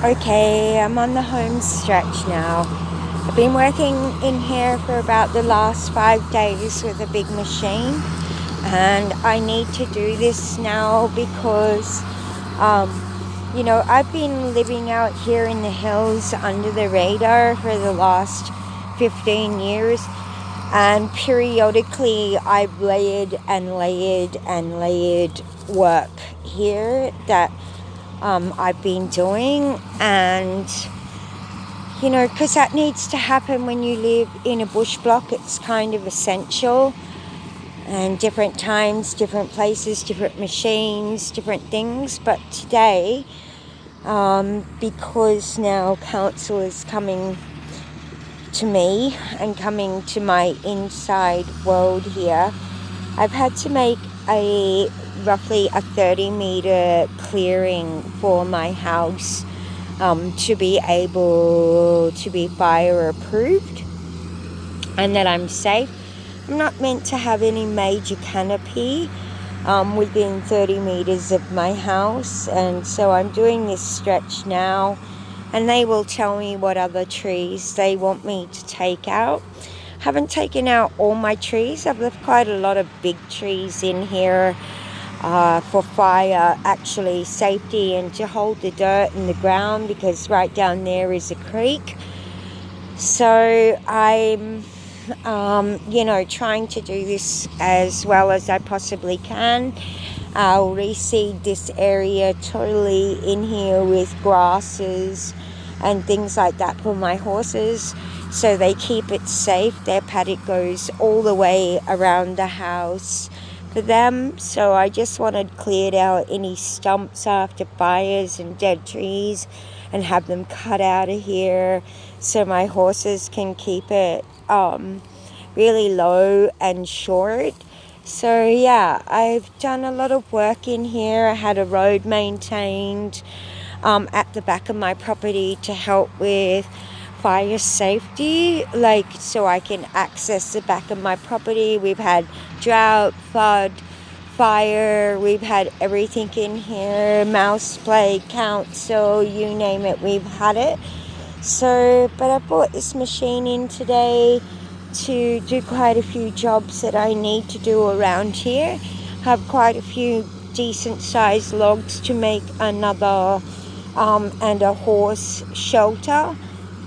Okay, I'm on the home stretch now. I've been working in here for about the last 5 days with a big machine, and I need to do this now because I've been living out here in the hills under the radar for the last 15 years, and periodically I've layered and layered and layered work here that I've been doing, and because that needs to happen when you live in a bush block. It's kind of essential, and different times, different places, different machines, different things. But today, because now council is coming to me and coming to my inside world here, I've had to make roughly a 30-meter clearing for my house to be able to be fire approved and that I'm safe. I'm not meant to have any major canopy within 30 meters of my house, and so I'm doing this stretch now, and they will tell me what other trees they want me to take out. Haven't taken out all my trees. I've left quite a lot of big trees in here for fire, actually safety, and to hold the dirt in the ground, because right down there is a creek. So I'm trying to do this as well as I possibly can. I'll reseed this area totally in here with grasses and things like that for my horses, so they keep it safe. Their paddock goes all the way around the house for them, so I just wanted cleared out any stumps after fires and dead trees and have them cut out of here so my horses can keep it really low and short. So yeah, I've done a lot of work in here. I had a road maintained at the back of my property to help with fire safety, so I can access the back of my property. We've had drought, flood, fire, we've had everything in here, mouse plague, council, you name it, we've had it. So, but I bought this machine in today to do quite a few jobs that I need to do around here. Have quite a few decent sized logs to make another and a horse shelter.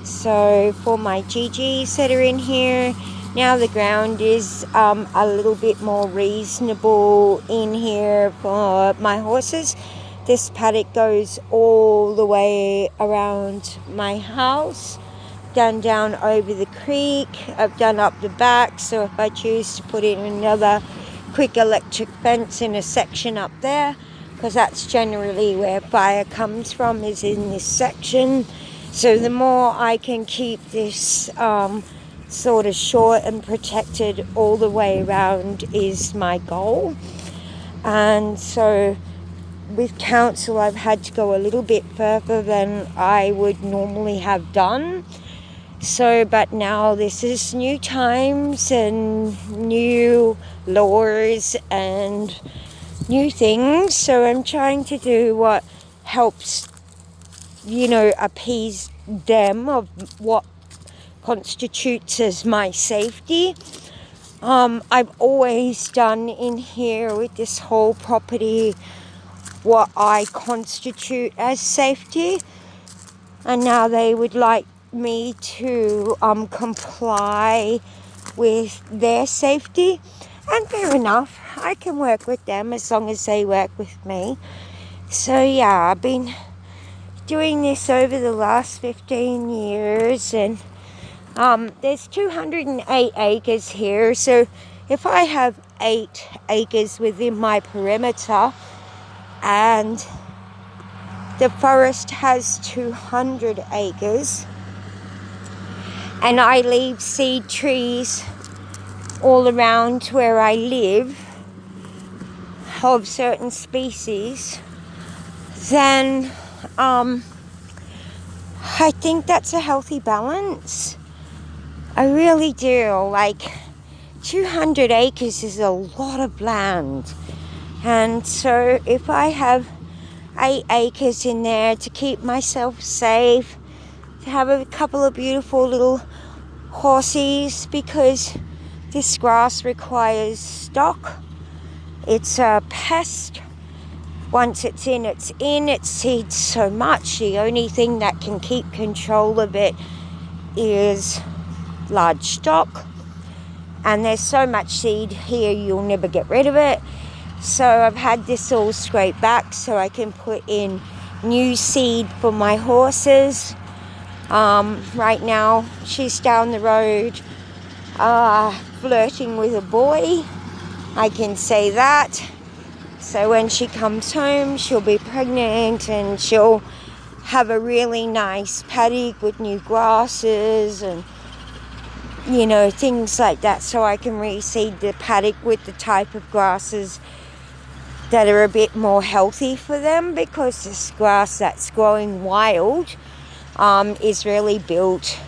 So for my GGs that are in here, now the ground is a little bit more reasonable in here for my horses. This paddock goes all the way around my house, done down over the creek. I've done up the back, so if I choose to put in another quick electric fence in a section up there, because that's generally where fire comes from, is in this section. So the more I can keep this sort of short and protected all the way around is my goal. And so with council, I've had to go a little bit further than I would normally have done. So, but now this is new times and new laws and new things. So I'm trying to do what helps, appease them of what constitutes as my safety. I've always done in here with this whole property what I constitute as safety, and now they would like me to comply with their safety, and fair enough, I can work with them as long as they work with me. So yeah, I've been doing this over the last 15 years, and there's 208 acres here. So if I have 8 acres within my perimeter and the forest has 200 acres, and I leave seed trees all around where I live of certain species, then I think that's a healthy balance. I really do. 200 acres is a lot of land, and so if I have 8 acres in there to keep myself safe, to have a couple of beautiful little horses, because this grass requires stock. It's a pest. Once it's in, it's in. It seeds so much. The only thing that can keep control of it is large stock. And there's so much seed here, you'll never get rid of it. So I've had this all scraped back so I can put in new seed for my horses. Right now, she's down the road flirting with a boy. I can say that. So when she comes home, she'll be pregnant and she'll have a really nice paddock with new grasses and, you know, things like that. So I can reseed the paddock with the type of grasses that are a bit more healthy for them, because this grass that's growing wild is really built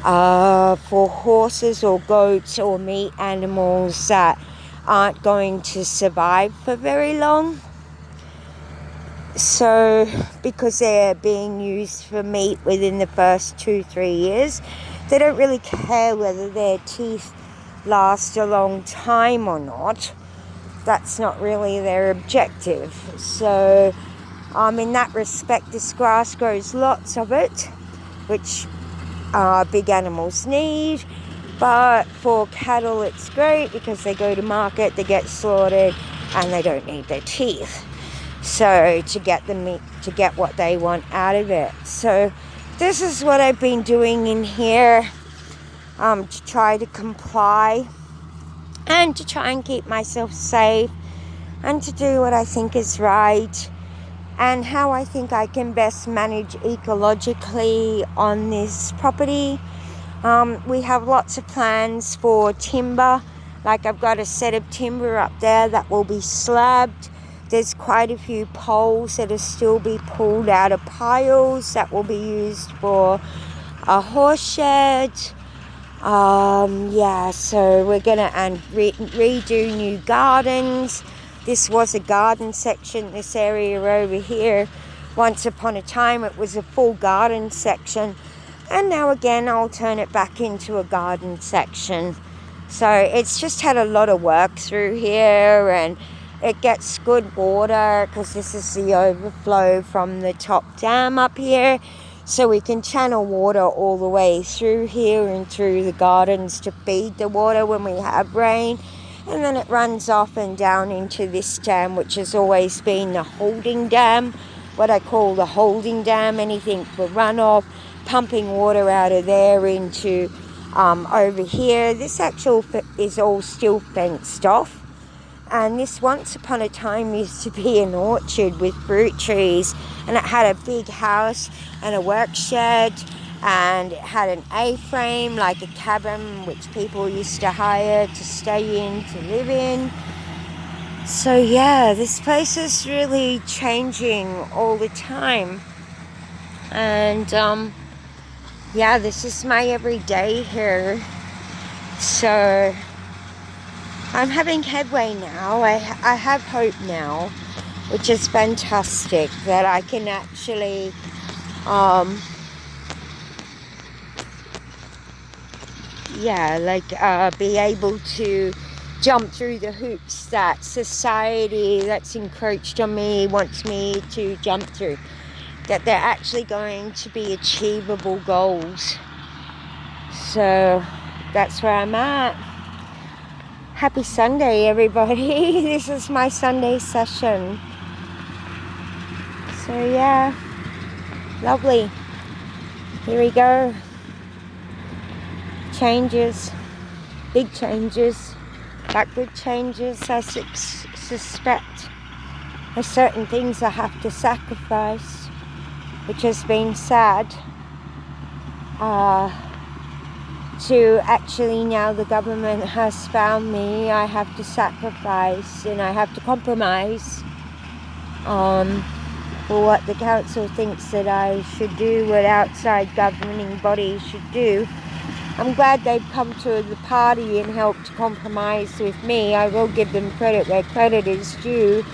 for horses or goats or meat animals that aren't going to survive for very long. So because they're being used for meat within the first 2-3 years, they don't really care whether their teeth last a long time or not. That's not really their objective. So in that respect, this grass grows lots of it, which big animals need. But for cattle, it's great because they go to market, they get slaughtered, and they don't need their teeth. So to get the meat, to get what they want out of it. So this is what I've been doing in here to try to comply and to try and keep myself safe and to do what I think is right and how I think I can best manage ecologically on this property. We have lots of plans for timber. Like I've got a set of timber up there that will be slabbed. There's quite a few poles that will still be pulled out of piles that will be used for a horse shed. So we're going to redo new gardens. This was a garden section, this area over here. Once upon a time it was a full garden section. And now again, I'll turn it back into a garden section. So it's just had a lot of work through here, and it gets good water because this is the overflow from the top dam up here. So we can channel water all the way through here and through the gardens to feed the water when we have rain. And then it runs off and down into this dam, which has always been the holding dam, what I call the holding dam, anything for runoff, pumping water out of there into over here. This actual is all still fenced off, and this once upon a time used to be an orchard with fruit trees, and it had a big house and a work shed, and it had an A-frame, like a cabin which people used to hire to stay in, to live in. So yeah, this place is really changing all the time. And this is my everyday here. So I'm having headway now. I have hope now, which is fantastic, that I can actually be able to jump through the hoops that society that's encroached on me wants me to jump through. That they're actually going to be achievable goals. So that's where I'm at. Happy Sunday, everybody. This is my Sunday session. So yeah, lovely. Here we go. Changes, big changes, backward changes, I suspect. There's certain things I have to sacrifice, which has been sad, to actually, now the government has found me, I have to sacrifice and I have to compromise for what the council thinks that I should do, what outside governing bodies should do. I'm glad they've come to the party and helped compromise with me. I will give them credit where credit is due.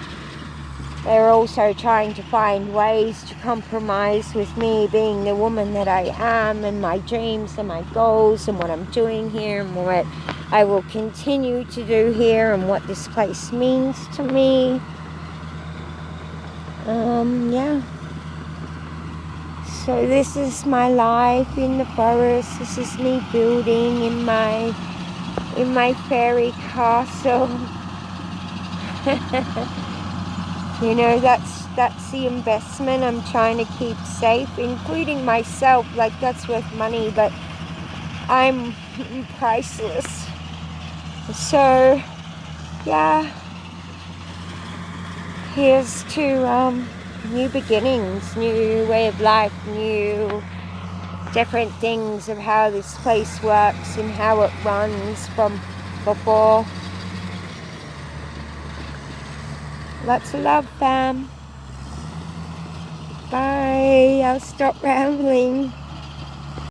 they're also trying to find ways to compromise with me being the woman that I am, and my dreams and my goals, and what I'm doing here, and what I will continue to do here, and what this place means to me. Yeah. So this is my life in the forest. This is me building in my fairy castle. You know, that's the investment I'm trying to keep safe, including myself. Like, that's worth money, but I'm priceless. So yeah, here's to new beginnings, new way of life, new different things of how this place works and how it runs from before. Lots of love, fam. Bye. I'll stop rambling.